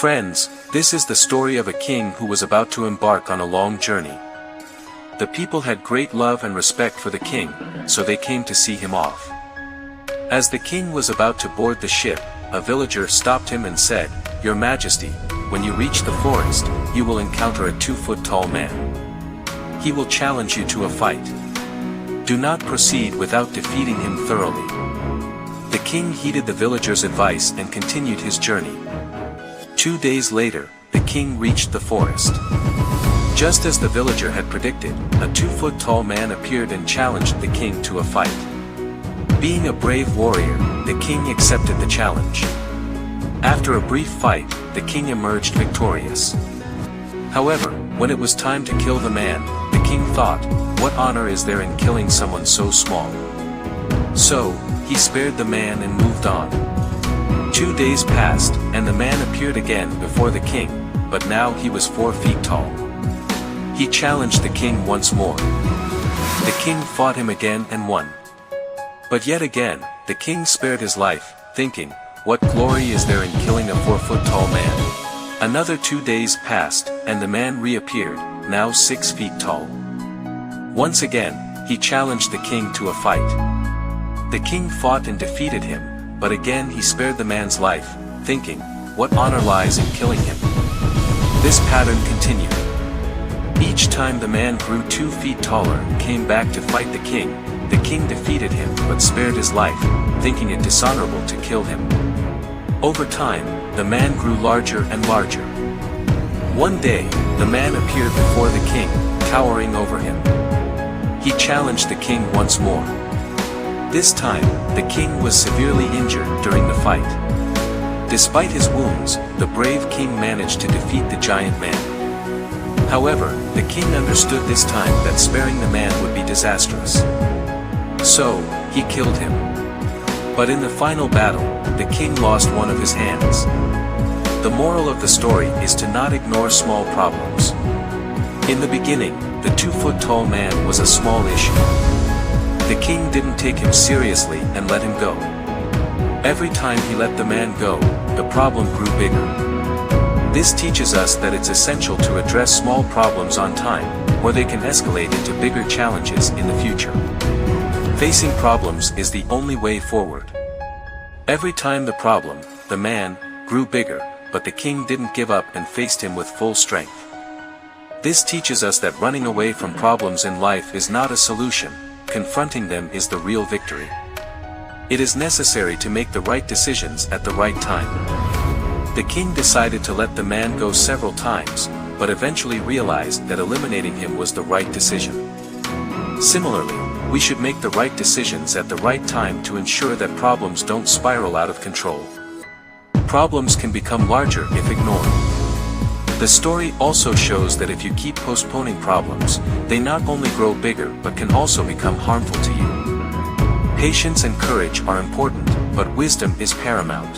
Friends, this is the story of a king who was about to embark on a long journey. The people had great love and respect for the king, so they came to see him off. As the king was about to board the ship, a villager stopped him and said, "Your Majesty, when you reach the forest, you will encounter a 2-foot-tall man. He will challenge you to a fight. Do not proceed without defeating him thoroughly." The king heeded the villager's advice and continued his journey. 2 days later, the king reached the forest. Just as the villager had predicted, a 2-foot-tall man appeared and challenged the king to a fight. Being a brave warrior, the king accepted the challenge. After a brief fight, the king emerged victorious. However, when it was time to kill the man, the king thought, what honor is there in killing someone so small? So, he spared the man and moved on. 2 days passed, and the man appeared again before the king, but now he was 4 feet tall. He challenged the king once more. The king fought him again and won. But yet again, the king spared his life, thinking, what glory is there in killing a 4-foot-tall man? Another 2 days passed, and the man reappeared, now 6 feet tall. Once again, he challenged the king to a fight. The king fought and defeated him, but again he spared the man's life, thinking, what honor lies in killing him? This pattern continued. Each time the man grew 2 feet taller and came back to fight the king defeated him but spared his life, thinking it dishonorable to kill him. Over time, the man grew larger and larger. One day, the man appeared before the king, towering over him. He challenged the king once more. This time, the king was severely injured during the fight. Despite his wounds, the brave king managed to defeat the giant man. However, the king understood this time that sparing the man would be disastrous. So, he killed him. But in the final battle, the king lost one of his hands. The moral of the story is to not ignore small problems. In the beginning, the 2-foot-tall man was a small issue. The king didn't take him seriously and let him go. Every time he let the man go, the problem grew bigger. This teaches us that it's essential to address small problems on time, or they can escalate into bigger challenges in the future. Facing problems is the only way forward. Every time the man, grew bigger, but the king didn't give up and faced him with full strength. This teaches us that running away from problems in life is not a solution, confronting them is the real victory. It is necessary to make the right decisions at the right time. The king decided to let the man go several times, but eventually realized that eliminating him was the right decision. Similarly, we should make the right decisions at the right time to ensure that problems don't spiral out of control. Problems can become larger if ignored. The story also shows that if you keep postponing problems, they not only grow bigger but can also become harmful to you. Patience and courage are important, but wisdom is paramount.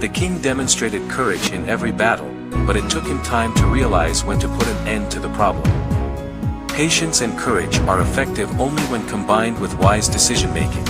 The king demonstrated courage in every battle, but it took him time to realize when to put an end to the problem. Patience and courage are effective only when combined with wise decision-making.